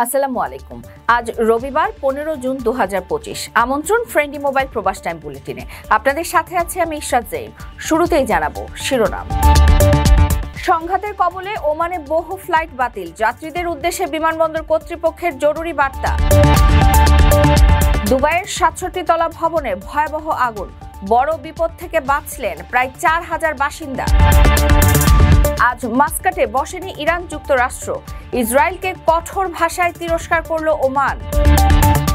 আসসালামু আলাইকুম। আজ রবিবার 15 জুন 2025। আমন্ত্রণ ফ্রেন্ডলি মোবাইল প্রবাস টাইম বুলেটিনে। আপনাদের সাথে আছি আমি ইশরাত জেইন। শুরুতেই জানাবো শিরোনাম। সংঘাতের কবলে ওমানে বহু ফ্লাইট বাতিল, যাত্রীদের উদ্দেশ্যে বিমানবন্দর কর্তৃপক্ষের জরুরি বার্তা। দুবাইয়ের 67 তলা ভবনে ভয়াবহ আগুন, বড় বিপদ থেকে বাঁচলেন প্রায় 4000 বাসিন্দা। আজ মাস্কাটে বসেনি ইরান যুক্তরাষ্ট্র, ইসরায়েলকে কঠোর ভাষায় তিরস্কার করল ওমান।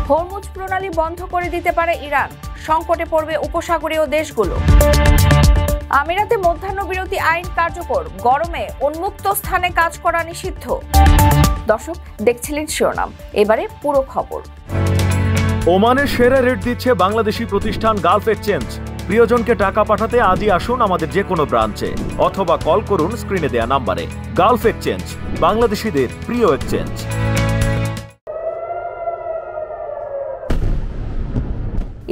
হরমুজ প্রণালী বন্ধ করে দিতে পারে ইরান, সংকটে পড়বে উপসাগরীয় দেশগুলো। আমিরাতে মধ্যাহ্নবিরতি আইন কার্যকর, গরমে উন্মুক্ত স্থানে কাজ করা নিষিদ্ধ। দর্শক, দেখছিলেন শিরোনাম, এবারে পুরো খবর। ওমানের সেরা রেট দিচ্ছে বাংলাদেশি প্রতিষ্ঠান গালফ এক্সচেঞ্জ। প্রিয়জনকে টাকা পাঠাতে আজই আসুন আমাদের যে কোনো ব্রাঞ্চে অথবা কল করুন স্ক্রিনে দেয়া নাম্বারে। গালফ এক্সচেঞ্জ, বাংলাদেশিদের প্রিয় এক্সচেঞ্জ।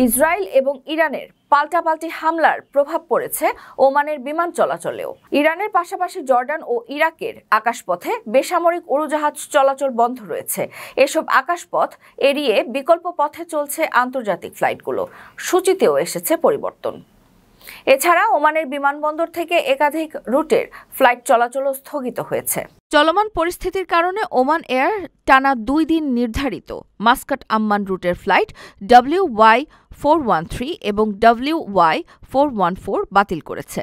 ইসরায়েল এবং ইরানের পাল্টাপাল্টি হামলার প্রভাব পড়েছে ওমানের বিমান চলাচলেও। ইরানের পাশাপাশি জর্ডান ও ইরাকের আকাশপথে বেসামরিক উড়োজাহাজ চলাচল বন্ধ রয়েছে। এসব আকাশপথ এড়িয়ে বিকল্প পথে চলছে আন্তর্জাতিক ফ্লাইটগুলো। সূচিতেও এসেছে পরিবর্তন। এছাড়া ওমানের বিমানবন্দর থেকে একাধিক রুটের ফ্লাইট চলাচলও স্থগিত হয়েছে। চলমান পরিস্থিতির কারণে ওমান এয়ার টানা 2 দিন নির্ধারিত মাস্কাট আম্মান রুটের ফ্লাইট WY413 এবং WY414 বাতিল করেছে।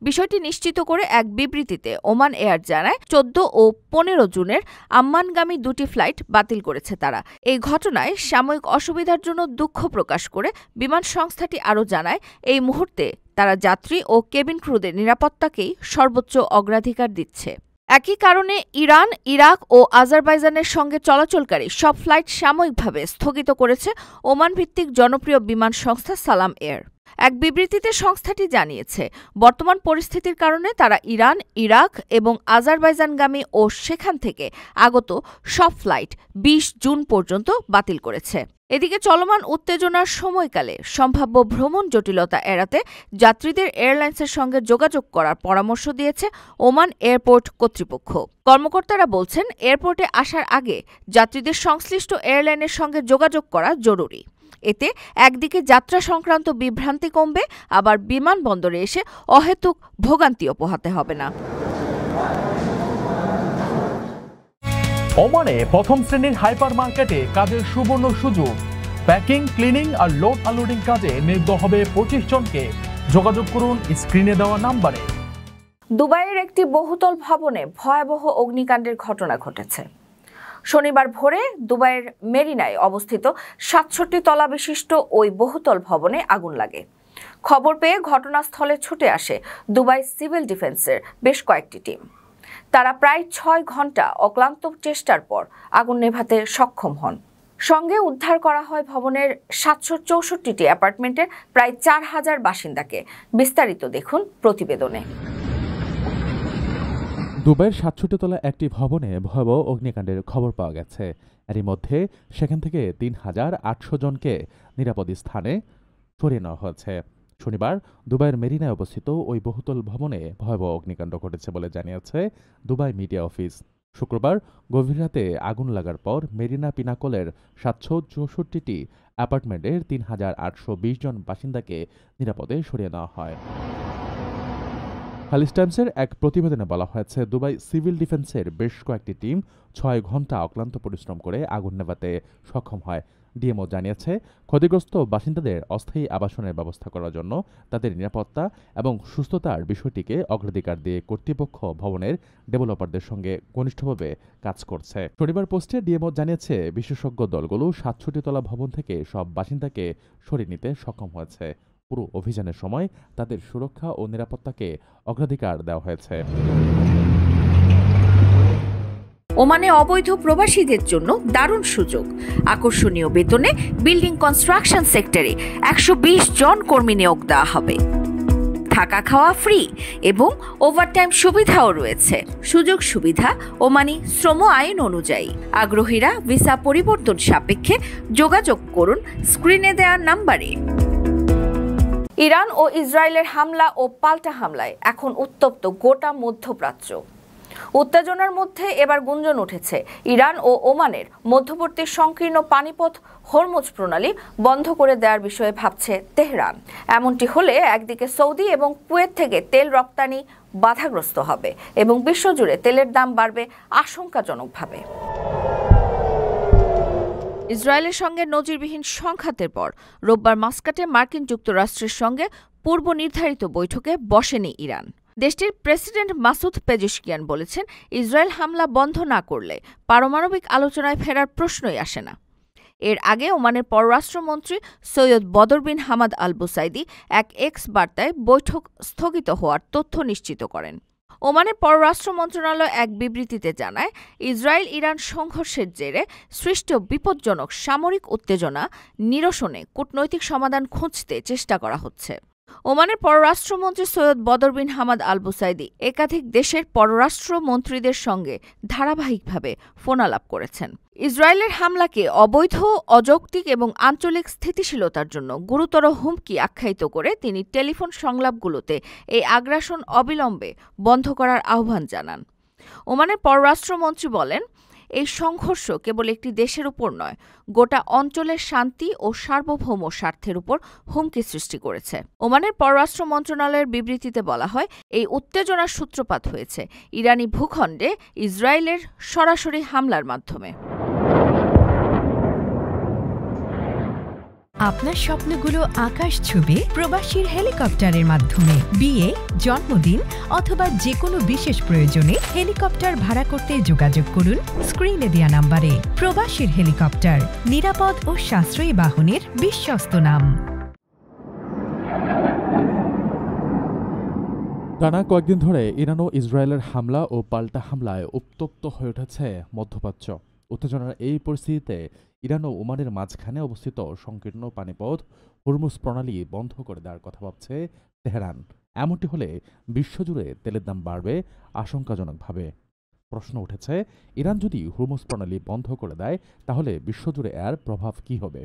বিষয়টি নিশ্চিত করে এক বিবৃতিতে ওমান এয়ার জানায় 14 ও 15 জুনের আম্মানগামী 2টি ফ্লাইট বাতিল করেছে তারা। এই ঘটনায় সাময়িক অসুবিধার জন্য দুঃখ প্রকাশ করে বিমান সংস্থাটি আরও জানায়, এই মুহূর্তে তারা যাত্রী ও কেবিন ক্রুদের নিরাপত্তাকেই সর্বোচ্চ অগ্রাধিকার দিচ্ছে। একই কারণে ইরান, ইরাক ও আজারবাইজানের সঙ্গে চলাচলকারী সব ফ্লাইট সাময়িকভাবে স্থগিত করেছে ওমান ভিত্তিক জনপ্রিয় বিমান সংস্থা সালাম এয়ার। এক বিবৃতিতে সংস্থাটি জানিয়েছে, বর্তমান পরিস্থিতির কারণে তারা ইরান, ইরাক এবং আজারবাইজানগামী ও সেখান থেকে আগত সব ফ্লাইট 20 জুন পর্যন্ত বাতিল করেছে। এদিকে চলমান উত্তেজনার সময়কালে সম্ভাব্য ভ্রমণ জটিলতা এড়াতে যাত্রীদের এয়ারলাইন্সের সঙ্গে যোগাযোগ করার পরামর্শ দিয়েছে ওমান এয়ারপোর্ট কর্তৃপক্ষ। কর্মকর্তারা বলছেন, এয়ারপোর্টে আসার আগে যাত্রীদের সংশ্লিষ্ট এয়ারলাইনের সঙ্গে যোগাযোগ করা জরুরি। এতে একদিকে যাত্রা সংক্রান্ত বিভ্রান্তি কমবে, আবার বিমানবন্দরে এসে অহেতুক ভোগান্তিও পোহাতে হবে না। ওমানে প্রথম শ্রেণীর হাইপার মার্কেটে কাজের সুবর্ণ সুযোগ। প্যাকিং, ক্লিনিং আর লোড আনলোডিং কাজে নিয়োগ হবে 25 জনকে। যোগাযোগ করুন স্ক্রিনে দেওয়া নাম্বারে। দুবাইয়ের একটি বহুতল ভবনে ভয়াবহ অগ্নিকাণ্ডের ঘটনা ঘটেছে। শনিবার ভোরে দুবাইয়ের মেরিনায় অবস্থিত 67 তলা বিশিষ্ট ওই বহুতল ভবনে আগুন লাগে। খবর পেয়ে ঘটনাস্থলে ছুটে আসে দুবাই সিভিল ডিফেন্সের বেশ কয়েকটি টিম। তারা প্রায় 6 ঘন্টা অক্লান্ত চেষ্টার পর আগুন নেভাতে সক্ষম হন। সঙ্গে উদ্ধার করা হয় ভবনের 764টি অ্যাপার্টমেন্টের প্রায় 4000 বাসিন্দাকে। বিস্তারিত দেখুন প্রতিবেদনে। দুবাইয়ের 67 তলা একটি ভবনে ভয়াবহ অগ্নিকাণ্ডের খবর পাওয়া গেছে। এরই মধ্যে সেখান থেকে 3800 জনকে নিরাপদ স্থানে সরিয়ে নেওয়া হয়েছে। শনিবার দুবাইয়ের মেরিনায় অবস্থিত ওই বহুতল ভবনে ভয়াবহ অগ্নিকাণ্ড ঘটেছে বলে জানিয়েছে দুবাই মিডিয়া অফিস। শুক্রবার গভীর রাতে আগুন লাগার পর মেরিনা পিনাকলের 764টি অ্যাপার্টমেন্টের 3820 জন বাসিন্দাকে নিরাপদে সরিয়ে নেওয়া হয়। খালিজ টাইমসের এক প্রতিবেদনে বলা হয়েছে, দুবাই সিভিল ডিফেন্সের বেশ কয়েকটি টিম 6 ঘন্টা অক্লান্ত পরিশ্রম করে আগুন নেভাতে সক্ষম হয়। ডিএমও জানিয়েছে, ক্ষতিগ্রস্ত বাসিন্দাদের অস্থায়ী আবাসনের ব্যবস্থা করার জন্য তাদের নিরাপত্তা এবং সুস্থতার বিষয়টিকে অগ্রাধিকার দিয়ে কর্তৃপক্ষ ভবনের ডেভেলপারদের সঙ্গে ঘনিষ্ঠভাবে কাজ করছে। শনিবার পোস্টে ডিএমও জানিয়েছে, বিশেষজ্ঞ দলগুলো 67 তলা ভবন থেকে সব বাসিন্দাকে সরিয়ে নিতে সক্ষম হয়েছে। পুরো অভিযানের সময় তাদের সুরক্ষা ও নিরাপত্তাকে অগ্রাধিকার দেওয়া হয়েছে। ওমানে অবৈধ প্রবাসীদের জন্য দারুণ সুযোগ। আকর্ষণীয় বেতনে বিল্ডিং কনস্ট্রাকশন সেক্টরে 120 জন কর্মী নিয়োগ দেওয়া হবে। থাকা খাওয়া ফ্রি এবং ওভারটাইম সুবিধাও রয়েছে। সুযোগ সুবিধা ওমানি শ্রম আইন অনুযায়ী। আগ্রহীরা ভিসা পরিবর্তন সাপেক্ষে যোগাযোগ করুন স্ক্রিনে দেওয়া নাম্বারে। ইরান ও ইসরায়েলের হামলা ও পাল্টা হামলায় এখন উত্তপ্ত গোটা মধ্যপ্রাচ্য। উত্তেজনার মধ্যে এবার গুঞ্জন উঠেছে ইরান ও ওমানের মধ্যবর্তী সংকীর্ণ পানিপথ হরমুজ প্রণালী বন্ধ করে দেওয়ার বিষয়ে ভাবছে তেহরান। এমনটি হলে একদিকে সৌদি এবং কুয়েত থেকে তেল রপ্তানি বাধাগ্রস্ত হবে এবং বিশ্বজুড়ে তেলের দাম বাড়বে আশঙ্কাজনকভাবে। ইসরায়েলের সঙ্গে নজিরবিহীন সংঘাতের পর রোববার মাস্কাটে মার্কিন যুক্তরাষ্ট্রের সঙ্গে পূর্ব নির্ধারিত বৈঠকে বসেনি ইরান। দেশটির প্রেসিডেন্ট মাসুদ পেজেশকিয়ান বলেছেন, ইসরায়েল হামলা বন্ধ না করলে পারমাণবিক আলোচনায় ফেরার প্রশ্নই আসে না। এর আগে ওমানের পররাষ্ট্রমন্ত্রী সৈয়দ বদর বিন হামাদ আল বুসাইদি এক এক্স বার্তায় বৈঠক স্থগিত হওয়ার তথ্য নিশ্চিত করেন। ওমানের পররাষ্ট্র মন্ত্রণালয় এক বিবৃতিতে জানায়, ইসরায়েল ইরান সংঘর্ষের জেরে সৃষ্ট বিপজ্জনক সামরিক উত্তেজনা নিরসনে কূটনৈতিক সমাধান খুঁজতে চেষ্টা করা হচ্ছে। ওমানের পররাষ্ট্রমন্ত্রী সৈয়দ বদর বিন হামাদ আল বুসাইদি একাধিক দেশের পররাষ্ট্রমন্ত্রীদের সঙ্গে ধারাবাহিকভাবে ফোনালাপ করেছেন। ইসরায়েলের হামলাকে অবৈধ, অযৌক্তিক এবং আঞ্চলিক স্থিতিশীলতার জন্য গুরুতর হুমকি আখ্যায়িত করে তিনি টেলিফোন সংলাপগুলোতে এই আগ্রাসন অবিলম্বে বন্ধ করার আহ্বান জানান। ওমানের পররাষ্ট্রমন্ত্রী বলেন, এই সংঘর্ষ কেবল একটি দেশের উপর নয়, গোটা অঞ্চলের শান্তি ও সার্বভৌম স্বার্থের উপর হুমকি সৃষ্টি করেছে। ওমানের পররাষ্ট্র মন্ত্রণালয়ের বিবৃতিতে বলা হয়, এই উত্তেজনার সূত্রপাত হয়েছে ইরানি ভূখণ্ডে ইসরায়েলের সরাসরি হামলার মাধ্যমে। আপনার স্বপ্নগুলো আকাশ ছুবে প্রবাসীর হেলিকপ্টারের মাধ্যমে। বিয়ে, জন্মদিন অথবা যে কোনো বিশেষ প্রয়োজনে হেলিকপ্টার ভাড়া করতে যোগাযোগ করুন স্ক্রিনে দেয়া নাম্বারে। প্রবাসীর হেলিকপ্টার, নিরাপদ ও সাশ্রয়ী বাহনের বিশ্বস্ত নাম। টানা কয়েকদিন ধরে ইরান ও ইসরায়েলের হামলা ও পাল্টা হামলায় উত্তপ্ত হয়ে উঠেছে মধ্যপ্রাচ্য। উত্তেজনার এই পরিস্থিতিতে ইরান ও ওমানের মাঝখানে অবস্থিত সংকীর্ণ পানিপথ হরমুজ প্রণালী বন্ধ করে দেওয়ার কথা ভাবছে তেহরান। এমনটি হলে বিশ্বজুড়ে তেলের দাম বাড়বে আশঙ্কাজনকভাবে। প্রশ্ন উঠেছে, ইরান যদি হরমুজ প্রণালী বন্ধ করে দেয় তাহলে বিশ্বজুড়ে এর প্রভাব কী হবে?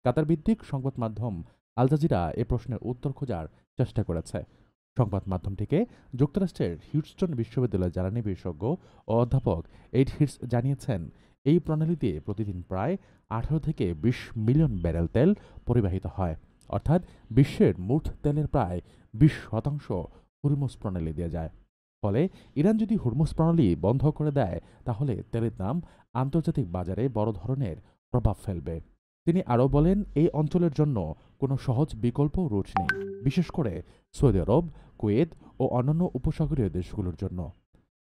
কাতার ভিত্তিক সংবাদ মাধ্যম আল জাজিরা এ প্রশ্নের উত্তর খোঁজার চেষ্টা করেছে। সংবাদ মাধ্যমটিকে যুক্তরাষ্ট্রের হিউস্টন বিশ্ববিদ্যালয়ের জ্বালানি বিশেষজ্ঞ ও অধ্যাপক এড হিটস জানিয়েছেন, এই প্রণালী দিয়ে প্রতিদিন প্রায় 18 থেকে 20 মিলিয়ন ব্যারেল তেল পরিবাহিত হয়, অর্থাৎ বিশ্বের মোট তেলের প্রায় 20% হরমুজ প্রণালী দিয়ে যায়। ফলে ইরান যদি হরমুজ প্রণালী বন্ধ করে দেয় তাহলে তেলের দাম আন্তর্জাতিক বাজারে বড় ধরনের প্রভাব ফেলবে। তিনি আরও বলেন, এই অঞ্চলের জন্য কোনো সহজ বিকল্প রুট নেই, বিশেষ করে সৌদি আরব, কুয়েত ও অন্যান্য উপসাগরীয় দেশগুলোর জন্য।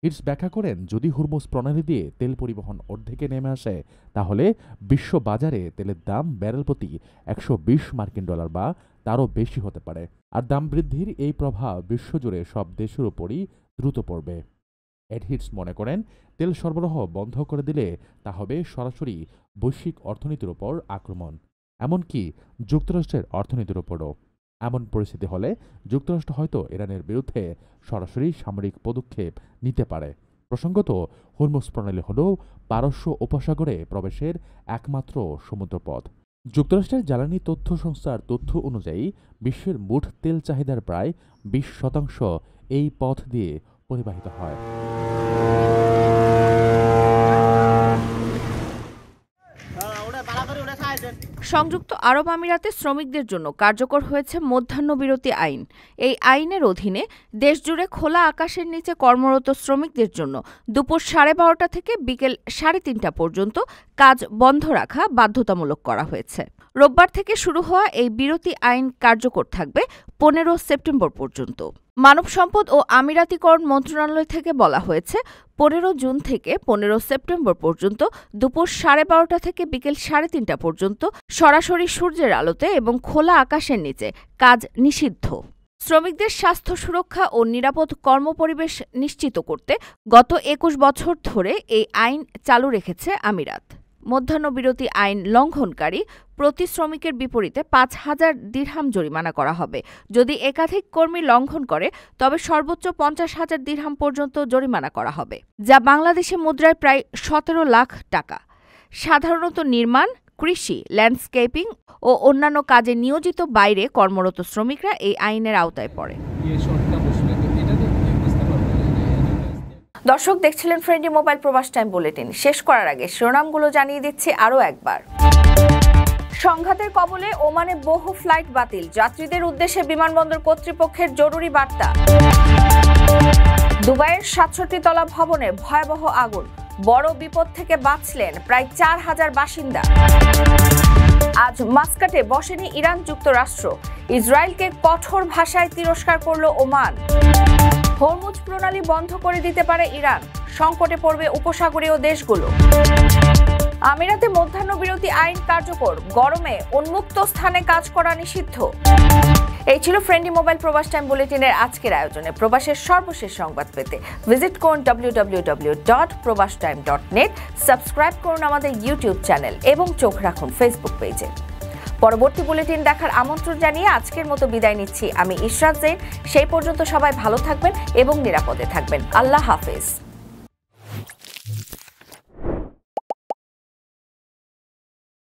হিটস ব্যাখ্যা করেন, যদি হরমুজ প্রণালী দিয়ে তেল পরিবহন অর্ধেকে নেমে আসে তাহলে বিশ্ব বাজারে তেলের দাম ব্যারেল প্রতি $120 বা তারও বেশি হতে পারে। আর দাম বৃদ্ধির এই প্রভাব বিশ্বজুড়ে সব দেশের উপরই দ্রুত পড়বে। এড হিটস মনে করেন, তেল সরবরাহ বন্ধ করে দিলে তা হবে সরাসরি বৈশ্বিক অর্থনীতির উপর আক্রমণ, এমনকি যুক্তরাষ্ট্রের অর্থনীতির উপরও। এমন পরিস্থিতি হলে যুক্তরাষ্ট্র হয়তো ইরানের বিরুদ্ধে সরাসরি সামরিক পদক্ষেপ নিতে পারে। প্রসঙ্গত, হরমুজ প্রণালী হল পারস্য উপসাগরে প্রবেশের একমাত্র সমুদ্রপথ। যুক্তরাষ্ট্রের জ্বালানি তথ্য সংস্থার তথ্য অনুযায়ী বিশ্বের মোট তেল চাহিদার প্রায় 20% এই পথ দিয়ে পরিবাহিত হয়। সংযুক্ত আরব আমিরাতে শ্রমিকদের জন্য কার্যকর হয়েছে মধ্যাহ্নবিরতি আইন। এই আইনের অধীনে দেশজুড়ে খোলা আকাশের নিচে কর্মরত শ্রমিকদের জন্য দুপুর 12:30 থেকে বিকেল 3:30 পর্যন্ত কাজ বন্ধ রাখা বাধ্যতামূলক করা হয়েছে। রোববার থেকে শুরু হওয়া এই বিরতি আইন কার্যকর থাকবে 15 সেপ্টেম্বর পর্যন্ত। মানব সম্পদ ও আমিরাতিকরণ মন্ত্রণালয় থেকে বলা হয়েছে, 15 জুন থেকে 15 সেপ্টেম্বর পর্যন্ত দুপুর 12:30 থেকে বিকেল 3:30 পর্যন্ত সরাসরি সূর্যের আলোতে এবং খোলা আকাশের নিচে কাজ নিষিদ্ধ। শ্রমিকদের স্বাস্থ্য সুরক্ষা ও নিরাপদ কর্মপরিবেশ নিশ্চিত করতে গত 21 বছর ধরে এই আইন চালু রেখেছে আমিরাত। মধ্যাহ্নবিরতি আইন লঙ্ঘনকারী প্রতি শ্রমিকের বিপরীতে 5000 দিরহাম জরিমানা করা হবে। যদি একাধিক কর্মী লঙ্ঘন করে তবে সর্বোচ্চ 50,000 দিরহাম পর্যন্ত জরিমানা করা হবে, যা বাংলাদেশি মুদ্রায় প্রায় 17 লাখ টাকা। সাধারণত নির্মাণ, কৃষি, ল্যান্ডস্কেপিং ও অন্যান্য কাজে নিয়োজিত বাইরে কর্মরত শ্রমিকরা এই আইনের আওতায় পড়ে। দর্শক দেখছিলেন ফ্রেন্ডলি মোবাইল প্রবাস টাইম বুলেটিন। শেষ করার আগে শিরোনামগুলো জানিয়ে দিচ্ছি আরও একবার। সংঘাতের কবলে ওমানে বহু ফ্লাইট বাতিল, যাত্রীদের উদ্দেশ্যে বিমানবন্দর কর্তৃপক্ষের জরুরি বার্তা। দুবাইয়ের ৬৭ তলা ভবনে ভয়াবহ আগুন, বড় বিপদ থেকে বাঁচলেন প্রায় ৪,০০০ বাসিন্দা। আজ মাস্কাটে বসেনি ইরান যুক্তরাষ্ট্র, ইসরায়েলকে কঠোর ভাষায় তিরস্কার করল ওমান। হরমুজ প্রণালী বন্ধ করে দিতে পারে ইরান, সংকটে পড়বে উপসাগরীয় দেশগুলো। আমিরাতে মধ্যাহ্নবিরতি আইন কার্যকর, গরমে উন্মুক্ত স্থানে কাজ করা নিষিদ্ধ। এই ছিল ফ্রেন্ডলি মোবাইল প্রবাস টাইম বুলেটিনের আজকের আয়োজনে। প্রবাসের সর্বশেষ সংবাদ পেতে ভিজিট করুন www.probastime.net, সাবস্ক্রাইব করুন আমাদের ইউটিউব চ্যানেল এবং চোখ রাখুন ফেসবুক পেজে। পরবর্তী বুলেটিন দেখার আমন্ত্রণ জানিয়ে আজকের মতো বিদায় নিচ্ছি আমি ইশরাত জৈন। সেই পর্যন্ত সবাই ভালো থাকবেন এবং নিরাপদে থাকবেন। আল্লাহ হাফেজ।